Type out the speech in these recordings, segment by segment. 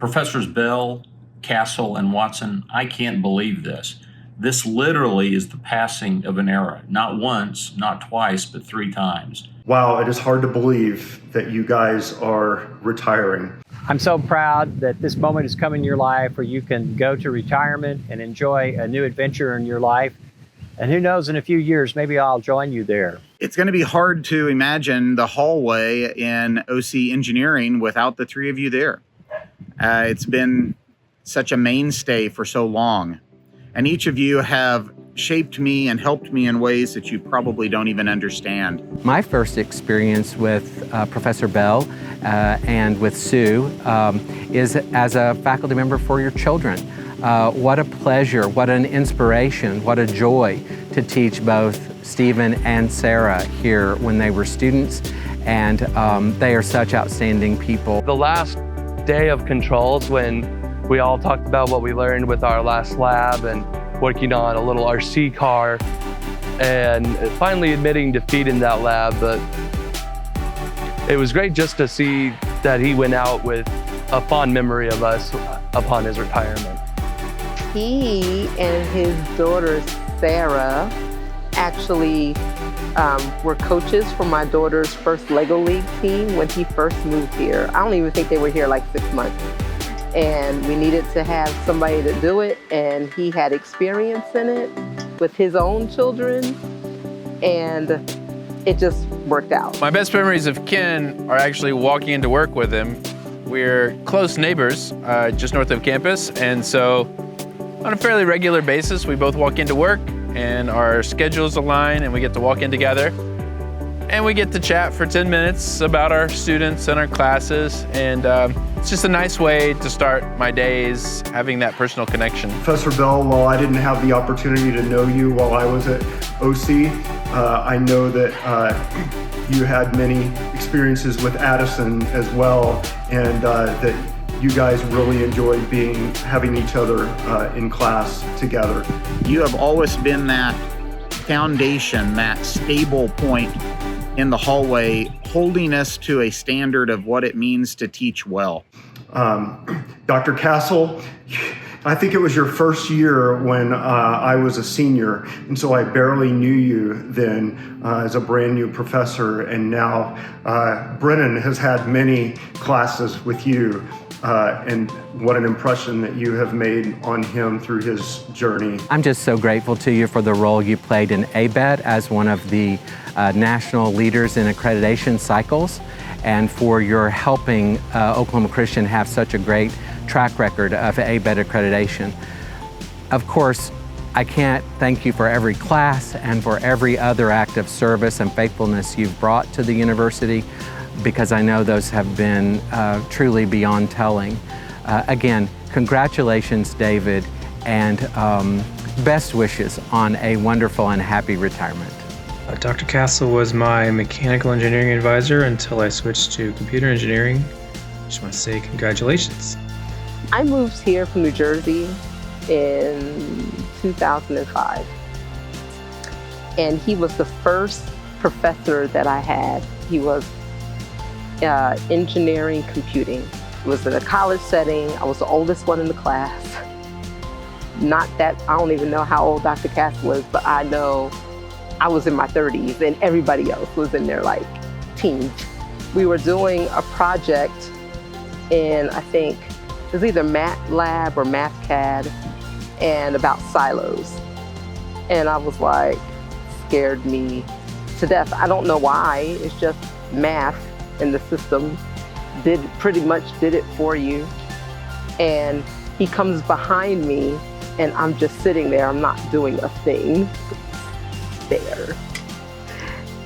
Professors Bell, Castle, and Watson, I can't believe this. This literally is the passing of an era, not once, not twice, but 3 times. Wow, it is hard to believe that you guys are retiring. I'm so proud that this moment has come in your life where you can go to retirement and enjoy a new adventure in your life. And who knows, in a few years, maybe I'll join you there. It's going to be hard to imagine the hallway in OC Engineering without the 3 of you there. It's been such a mainstay for so long. And each of you have shaped me and helped me in ways that you probably don't even understand. My first experience with Professor Bell and with Sue is as a faculty member for your children. What a pleasure, what an inspiration, what a joy to teach both Stephen and Sarah here when they were students, and they are such outstanding people. The last day of controls, when we all talked about what we learned with our last lab and working on a little RC car and finally admitting defeat in that lab, but it was great just to see that he went out with a fond memory of us upon his retirement. He and his daughter, Sarah, actually were coaches for my daughter's first Lego League team when he first moved here. I don't even think they were here like 6 months. And we needed to have somebody to do it, and he had experience in it with his own children, and it just worked out. My best memories of Ken are actually walking into work with him. We're close neighbors just north of campus, and so on a fairly regular basis, we both walk into work and our schedules align and we get to walk in together. And we get to chat for 10 minutes about our students and our classes, and it's just a nice way to start my days, having that personal connection. Professor Bell, while I didn't have the opportunity to know you while I was at OC, I know that you had many experiences with Addison as well, and that you guys really enjoyed having each other in class together. You have always been that foundation, that stable point in the hallway, holding us to a standard of what it means to teach well. Dr. Castle, I think it was your first year when I was a senior, and so I barely knew you then as a brand new professor, and now Brennan has had many classes with you, and what an impression that you have made on him through his journey. I'm just so grateful to you for the role you played in ABET as one of the national leaders in accreditation cycles, and for your helping Oklahoma Christian have such a great track record of ABET accreditation. Of course, I can't thank you for every class and for every other act of service and faithfulness you've brought to the university, because I know those have been truly beyond telling. Again, congratulations, David, and best wishes on a wonderful and happy retirement. Dr. Castle was my mechanical engineering advisor until I switched to computer engineering. Just want to say congratulations. I moved here from New Jersey in 2005. And he was the first professor that I had. He was engineering computing. It was in a college setting. I was the oldest one in the class. Not that, I don't even know how old Dr. Castle is, but I know I was in my 30s and everybody else was in their like teens. We were doing a project in, I think, it was either MATLAB or MathCAD, and about silos. And I was like, scared me to death. I don't know why, it's just math and the system pretty much did it for you. And he comes behind me and I'm just sitting there, I'm not doing a thing there.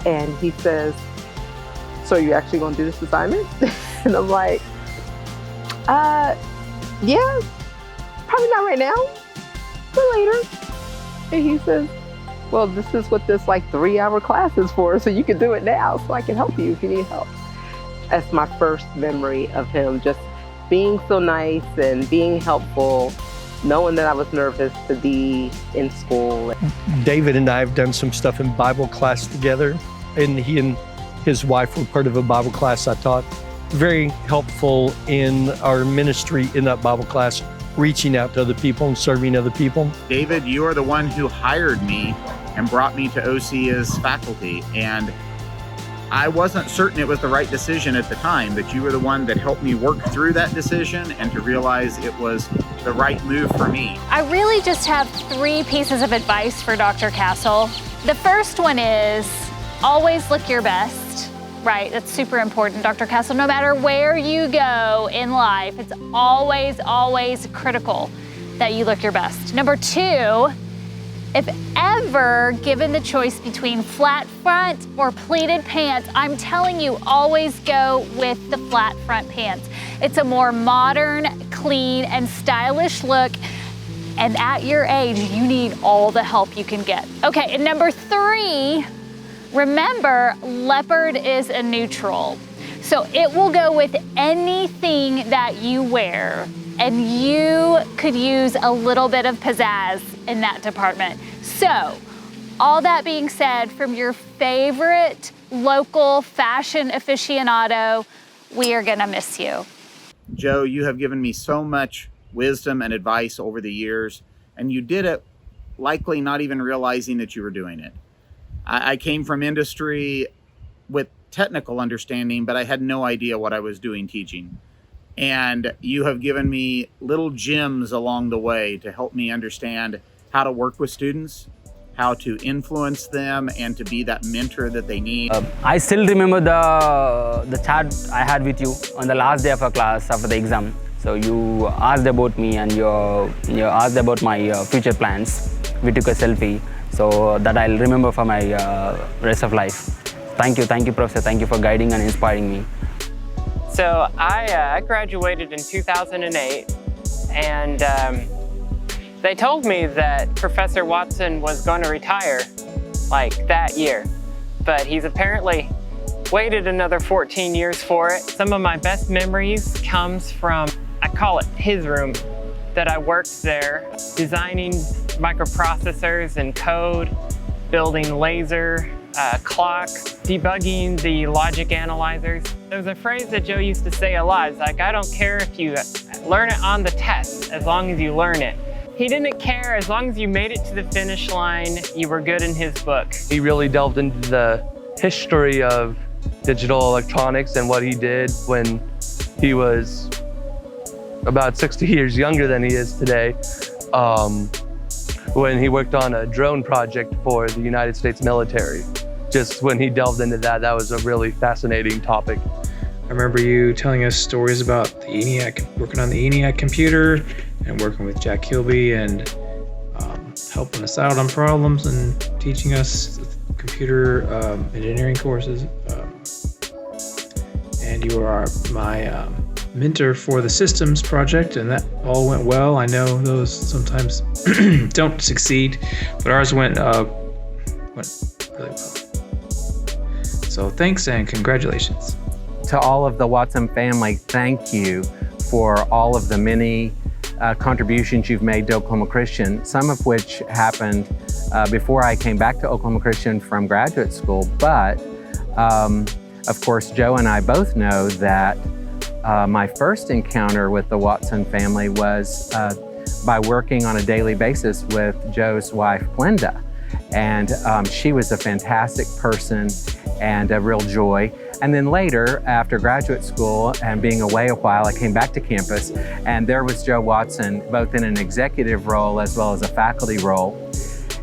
And he says, so are you actually gonna do this assignment? And I'm like, yeah, probably not right now, but later. And he says, well, this is what this like 3-hour class is for, so you can do it now, so I can help you if you need help. That's my first memory of him, just being so nice and being helpful, knowing that I was nervous to be in school. David and I have done some stuff in Bible class together, and he and his wife were part of a Bible class I taught very helpful in our ministry in that Bible class, reaching out to other people and serving other people. David, you are the one who hired me and brought me to OC as faculty. And I wasn't certain it was the right decision at the time, but you were the one that helped me work through that decision and to realize it was the right move for me. I really just have 3 pieces of advice for Dr. Castle. The first one is always look your best, right? That's super important, Dr. Castle. No matter where you go in life, it's always, always critical that you look your best. Number 2, if ever given the choice between flat front or pleated pants, I'm telling you, always go with the flat front pants. It's a more modern, clean, and stylish look. And at your age, you need all the help you can get. Okay, and number 3, remember, leopard is a neutral. So it will go with anything that you wear. And you could use a little bit of pizzazz in that department. So, all that being said, from your favorite local fashion aficionado, we are gonna miss you. Joe, you have given me so much wisdom and advice over the years, and you did it likely not even realizing that you were doing it. I came from industry with technical understanding, but I had no idea what I was doing teaching. And you have given me little gems along the way to help me understand how to work with students, how to influence them, and to be that mentor that they need. I still remember the chat I had with you on the last day of our class after the exam. So you asked about me and you asked about my future plans. We took a selfie, so that I'll remember for my rest of life. Thank you, Professor. Thank you for guiding and inspiring me. So I graduated in 2008, and they told me that Professor Watson was going to retire like that year, but he's apparently waited another 14 years for it. Some of my best memories comes from, I call it his room, that I worked there, designing microprocessors and code, building laser clocks, debugging the logic analyzers. There's a phrase that Joe used to say a lot. It's like, I don't care if you learn it on the test, as long as you learn it. He didn't care. As long as you made it to the finish line, you were good in his book. He really delved into the history of digital electronics and what he did when he was about 60 years younger than he is today. When he worked on a drone project for the United States military. Just when he delved into that, that was a really fascinating topic. I remember you telling us stories about the ENIAC, working on the ENIAC computer and working with Jack Kilby and helping us out on problems and teaching us computer engineering courses. And you were my mentor for the systems project, and that all went well. I know those sometimes don't succeed, but ours went really well. So thanks and congratulations. To all of the Watson family, thank you for all of the many contributions you've made to Oklahoma Christian, some of which happened before I came back to Oklahoma Christian from graduate school. But of course, Joe and I both know that my first encounter with the Watson family was by working on a daily basis with Joe's wife, Glenda. And she was a fantastic person and a real joy. And then later, after graduate school and being away a while, I came back to campus, and there was Joe Watson, both in an executive role as well as a faculty role.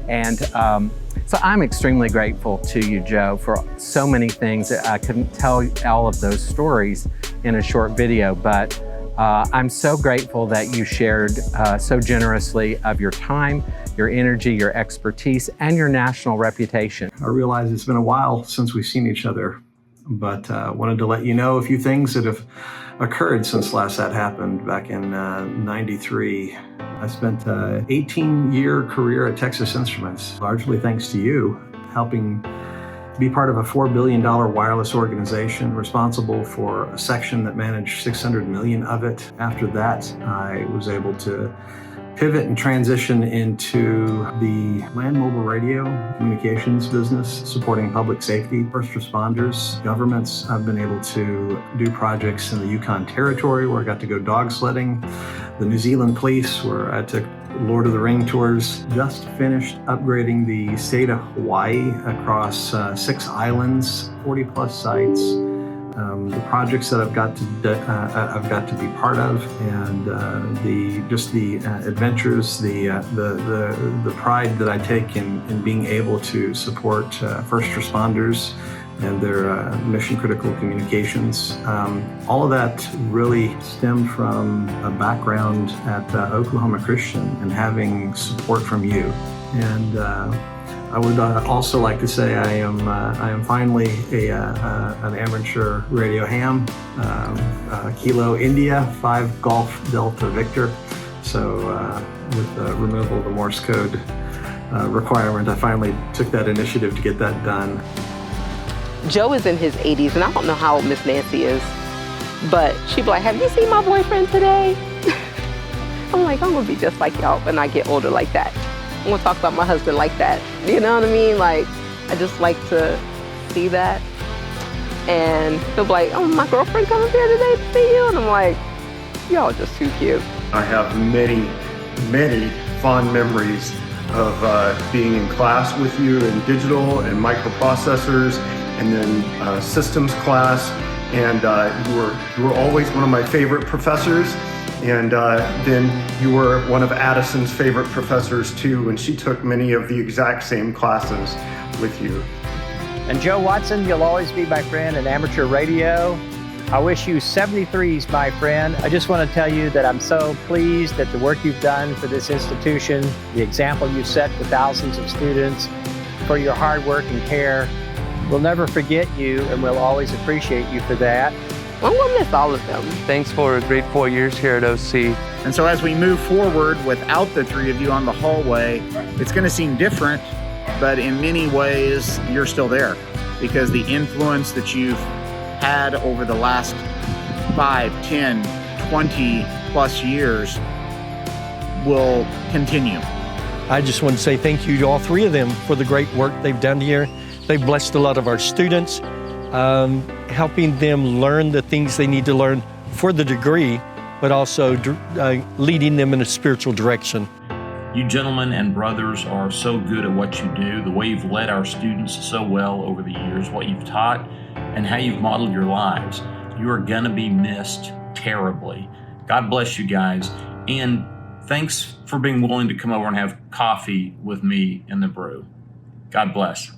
And so I'm extremely grateful to you, Joe, for so many things. I couldn't tell all of those stories in a short video, but I'm so grateful that you shared so generously of your time, your energy, your expertise, and your national reputation. I realize it's been a while since we've seen each other, but wanted to let you know a few things that have occurred since last that happened back in '93. I spent an 18-year career at Texas Instruments, largely thanks to you, helping be part of a $4 billion wireless organization responsible for a section that managed 600 million of it. After that, I was able to pivot and transition into the land mobile radio communications business, supporting public safety, first responders, governments. I've been able to do projects in the Yukon Territory where I got to go dog sledding, the New Zealand Police where I took Lord of the Ring tours. Just finished upgrading the state of Hawaii across 6 islands, 40 plus sites. The projects that I've got to be part of, and the adventures, the pride that I take in being able to support first responders and their mission critical communications. All of that really stemmed from a background at Oklahoma Christian and having support from you. And I would also like to say I am finally an amateur radio ham, Kilo India 5 Golf Delta Victor. So with the removal of the Morse code requirement, I finally took that initiative to get that done. Joe is in his 80s, and I don't know how old Miss Nancy is, but she'd be like, have you seen my boyfriend today? I'm like, I'm gonna be just like y'all when I get older like that. I'm gonna talk about my husband like that. You know what I mean? Like, I just like to see that. And he'll be like, oh, my girlfriend coming here today to see you? And I'm like, y'all just too cute. I have many, many fond memories of being in class with you in digital and microprocessors, and then systems class. And you were always one of my favorite professors. And then you were one of Addison's favorite professors too, and she took many of the exact same classes with you. And Joe Watson, you'll always be my friend in amateur radio. I wish you 73s, my friend. I just want to tell you that I'm so pleased that the work you've done for this institution, the example you set for thousands of students, for your hard work and care. We'll never forget you, and we'll always appreciate you for that. I'm gonna miss all of them. Thanks for a great 4 years here at OC. And so as we move forward without the 3 of you on the hallway, it's going to seem different, but in many ways, you're still there because the influence that you've had over the last 5, 10, 20 plus years will continue. I just want to say thank you to all 3 of them for the great work they've done here. They've blessed a lot of our students, helping them learn the things they need to learn for the degree, but also leading them in a spiritual direction. You gentlemen and brothers are so good at what you do, the way you've led our students so well over the years, what you've taught, and how you've modeled your lives. You are gonna be missed terribly. God bless you guys, and thanks for being willing to come over and have coffee with me in the brew. God bless.